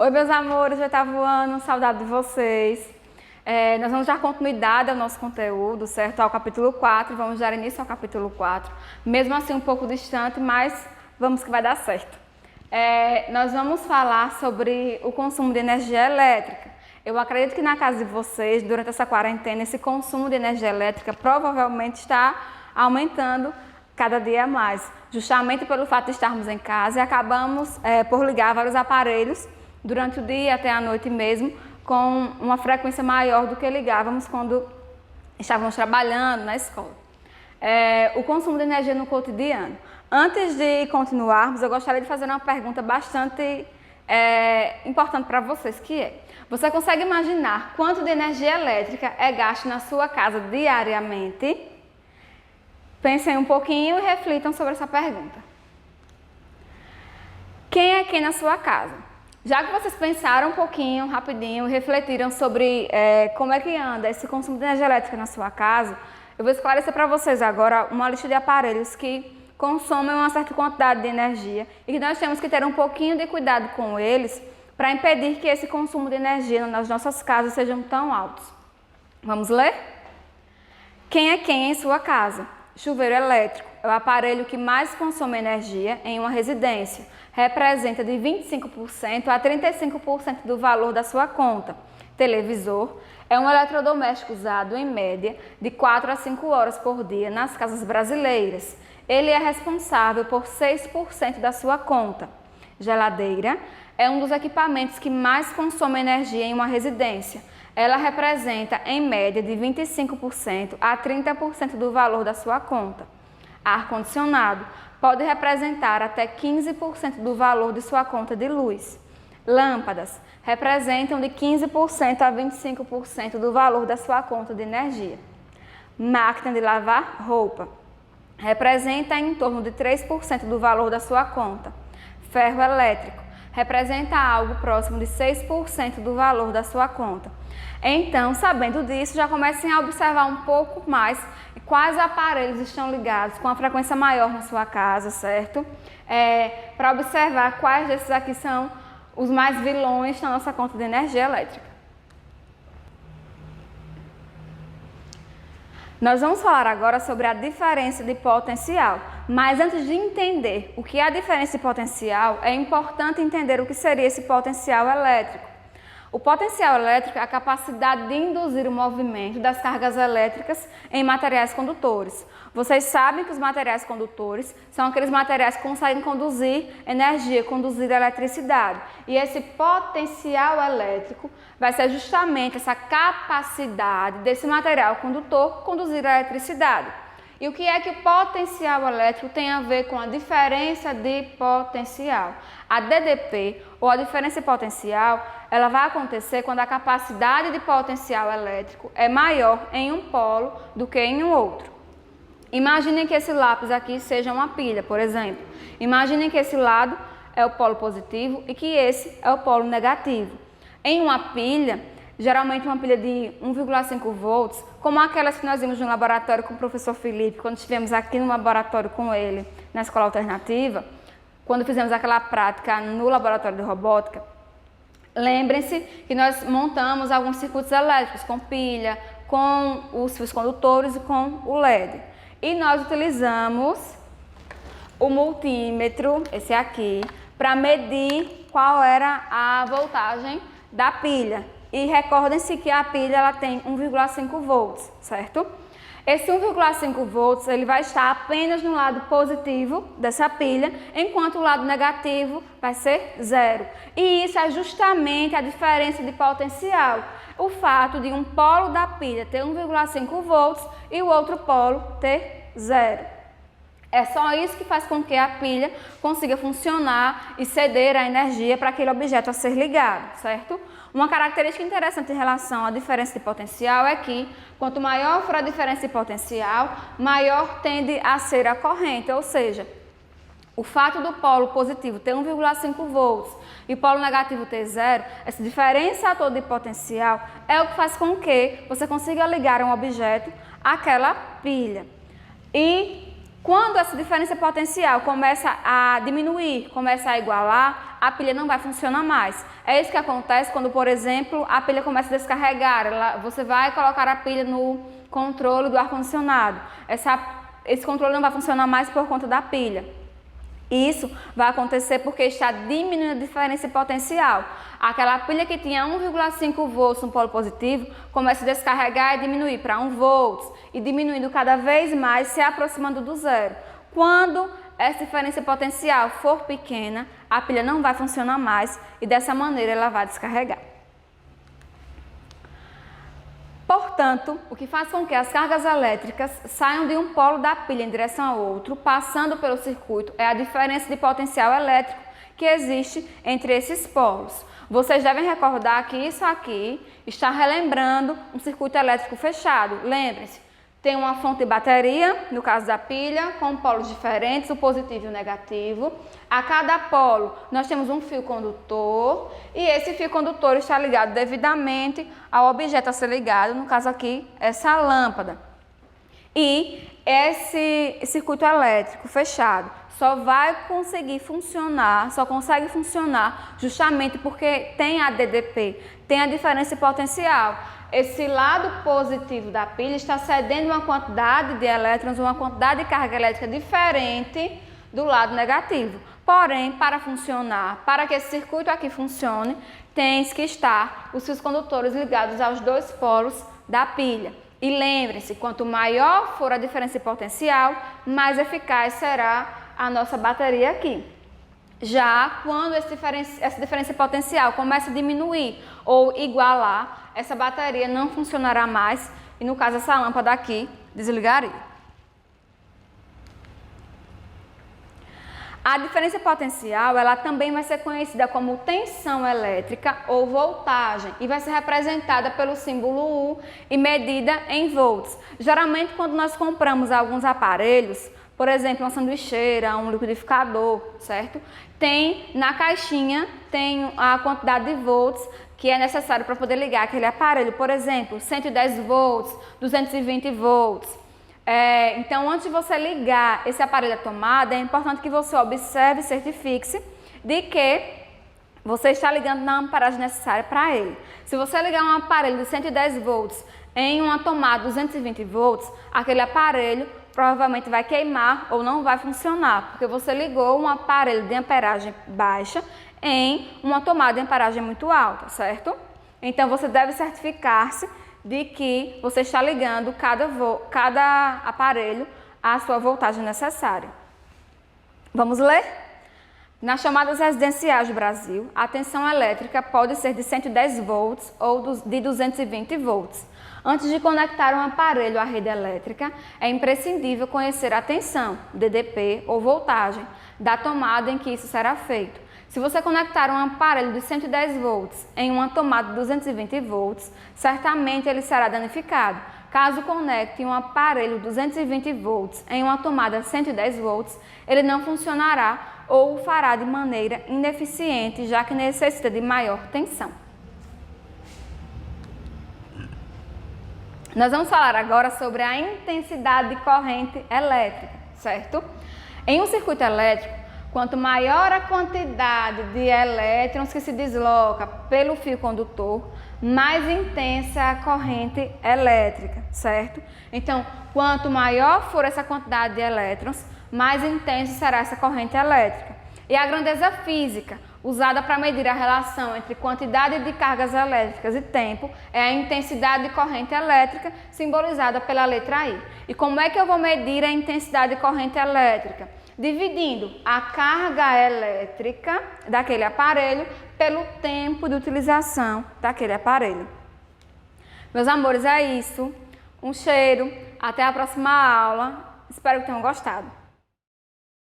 Oi, meus amores, oitavo ano, saudade de vocês. Nós vamos dar continuidade ao nosso conteúdo, certo? Ao capítulo 4, vamos dar início ao capítulo 4. Mesmo assim um pouco distante, mas vamos que vai dar certo. Nós vamos falar sobre o consumo de energia elétrica. Eu acredito que na casa de vocês, durante essa quarentena, esse consumo de energia elétrica provavelmente está aumentando cada dia mais, justamente pelo fato de estarmos em casa e acabamos por ligar vários aparelhos durante o dia até a noite mesmo, com uma frequência maior do que ligávamos quando estávamos trabalhando na escola. O consumo de energia no cotidiano. Antes de continuarmos, eu gostaria de fazer uma pergunta bastante importante para vocês, que é: você consegue imaginar quanto de energia elétrica é gasto na sua casa diariamente? Pensem um pouquinho e reflitam sobre essa pergunta. Quem é quem na sua casa? Já que vocês pensaram um pouquinho, rapidinho, refletiram sobre como é que anda esse consumo de energia elétrica na sua casa, eu vou esclarecer para vocês agora uma lista de aparelhos que consomem uma certa quantidade de energia e que nós temos que ter um pouquinho de cuidado com eles para impedir que esse consumo de energia nas nossas casas sejam tão altos. Vamos ler? Quem é quem em sua casa? Chuveiro elétrico é o aparelho que mais consome energia em uma residência. Representa de 25% a 35% do valor da sua conta. Televisor é um eletrodoméstico usado, em média, de 4 a 5 horas por dia nas casas brasileiras. Ele é responsável por 6% da sua conta. Geladeira é um dos equipamentos que mais consome energia em uma residência. Ela representa, em média, de 25% a 30% do valor da sua conta. Ar-condicionado pode representar até 15% do valor de sua conta de luz. Lâmpadas representam de 15% a 25% do valor da sua conta de energia. Máquina de lavar roupa representa em torno de 3% do valor da sua conta. Ferro elétrico representa algo próximo de 6% do valor da sua conta. Então, sabendo disso, já comecem a observar um pouco mais quais aparelhos estão ligados com a frequência maior na sua casa, certo? Para observar quais desses aqui são os mais vilões na nossa conta de energia elétrica. Nós vamos falar agora sobre a diferença de potencial, mas antes de entender o que é a diferença de potencial, é importante entender o que seria esse potencial elétrico. O potencial elétrico é a capacidade de induzir o movimento das cargas elétricas em materiais condutores. Vocês sabem que os materiais condutores são aqueles materiais que conseguem conduzir energia, conduzir eletricidade. E esse potencial elétrico vai ser justamente essa capacidade desse material condutor conduzir a eletricidade. E o que é que o potencial elétrico tem a ver com a diferença de potencial? A DDP, ou a diferença de potencial, ela vai acontecer quando a capacidade de potencial elétrico é maior em um polo do que em um outro. Imaginem que esse lápis aqui seja uma pilha, por exemplo. Imaginem que esse lado é o polo positivo e que esse é o polo negativo. Em uma pilha, geralmente uma pilha de 1,5 volts, como aquelas que nós vimos no laboratório com o professor Felipe, quando estivemos aqui no laboratório com ele, na escola alternativa, quando fizemos aquela prática no laboratório de robótica, lembrem-se que nós montamos alguns circuitos elétricos com pilha, com os fios condutores e com o LED. E nós utilizamos o multímetro, esse aqui, para medir qual era a voltagem da pilha. E recordem-se que a pilha ela tem 1,5 volts, certo? Esse 1,5 volts ele vai estar apenas no lado positivo dessa pilha, enquanto o lado negativo vai ser 0. E isso é justamente a diferença de potencial. O fato de um polo da pilha ter 1,5 volts e o outro polo ter 0. É só isso que faz com que a pilha consiga funcionar e ceder a energia para aquele objeto a ser ligado, certo? Uma característica interessante em relação à diferença de potencial é que, quanto maior for a diferença de potencial, maior tende a ser a corrente, ou seja, o fato do polo positivo ter 1,5 volts e o polo negativo ter 0, essa diferença toda de potencial é o que faz com que você consiga ligar um objeto àquela pilha. E Quando essa diferença potencial começa a diminuir, começa a igualar, a pilha não vai funcionar mais. É isso que acontece quando, por exemplo, a pilha começa a descarregar. Você vai colocar a pilha no controle do ar-condicionado. Esse controle não vai funcionar mais por conta da pilha. Isso vai acontecer porque está diminuindo a diferença potencial. Aquela pilha que tinha 1,5 volts no polo positivo começa a descarregar e diminuir para 1 volts e diminuindo cada vez mais, se aproximando do zero. Quando essa diferença potencial for pequena, a pilha não vai funcionar mais e dessa maneira ela vai descarregar. Portanto, o que faz com que as cargas elétricas saiam de um polo da pilha em direção ao outro, passando pelo circuito, é a diferença de potencial elétrico que existe entre esses polos. Vocês devem recordar que isso aqui está relembrando um circuito elétrico fechado. Lembrem-se, tem uma fonte de bateria, no caso da pilha, com polos diferentes, o positivo e o negativo. A cada polo nós temos um fio condutor e esse fio condutor está ligado devidamente ao objeto a ser ligado, no caso aqui, essa lâmpada. E esse circuito elétrico fechado só vai conseguir funcionar, só consegue funcionar justamente porque tem a DDP, tem a diferença potencial. Esse lado positivo da pilha está cedendo uma quantidade de elétrons, uma quantidade de carga elétrica diferente do lado negativo. Porém, para funcionar, para que esse circuito aqui funcione, tem que estar os fios condutores ligados aos dois polos da pilha. E lembrem-se, quanto maior for a diferença potencial, mais eficaz será a nossa bateria aqui. Já quando essa diferença potencial começa a diminuir ou igualar, essa bateria não funcionará mais e, no caso, essa lâmpada aqui desligaria. A diferença potencial, ela também vai ser conhecida como tensão elétrica ou voltagem e vai ser representada pelo símbolo U e medida em volts. Geralmente, quando nós compramos alguns aparelhos, por exemplo, uma sanduicheira, um liquidificador, certo? Na caixinha, tem a quantidade de volts que é necessário para poder ligar aquele aparelho. Por exemplo, 110 volts, 220 volts. Então, antes de você ligar esse aparelho à tomada, é importante que você observe e certifique-se de que você está ligando na amperagem necessária para ele. Se você ligar um aparelho de 110 volts em uma tomada de 220 volts, aquele aparelho provavelmente vai queimar ou não vai funcionar, porque você ligou um aparelho de amperagem baixa em uma tomada de amperagem muito alta, certo? Então, você deve certificar-se de que você está ligando cada aparelho à sua voltagem necessária. Vamos ler? Nas chamadas residenciais do Brasil, a tensão elétrica pode ser de 110 volts ou de 220 volts. Antes de conectar um aparelho à rede elétrica, é imprescindível conhecer a tensão, DDP ou voltagem, da tomada em que isso será feito. Se você conectar um aparelho de 110 volts em uma tomada de 220 volts, certamente ele será danificado. Caso conecte um aparelho de 220 volts em uma tomada de 110 volts, ele não funcionará ou o fará de maneira ineficiente, já que necessita de maior tensão. Nós vamos falar agora sobre a intensidade de corrente elétrica, certo? Em um circuito elétrico, quanto maior a quantidade de elétrons que se desloca pelo fio condutor, mais intensa é a corrente elétrica, certo? Então, quanto maior for essa quantidade de elétrons, mais intensa será essa corrente elétrica. E a grandeza física, usada para medir a relação entre quantidade de cargas elétricas e tempo, é a intensidade de corrente elétrica, simbolizada pela letra I. E como é que eu vou medir a intensidade de corrente elétrica? Dividindo a carga elétrica daquele aparelho pelo tempo de utilização daquele aparelho. Meus amores, é isso. Um cheiro. Até a próxima aula. Espero que tenham gostado.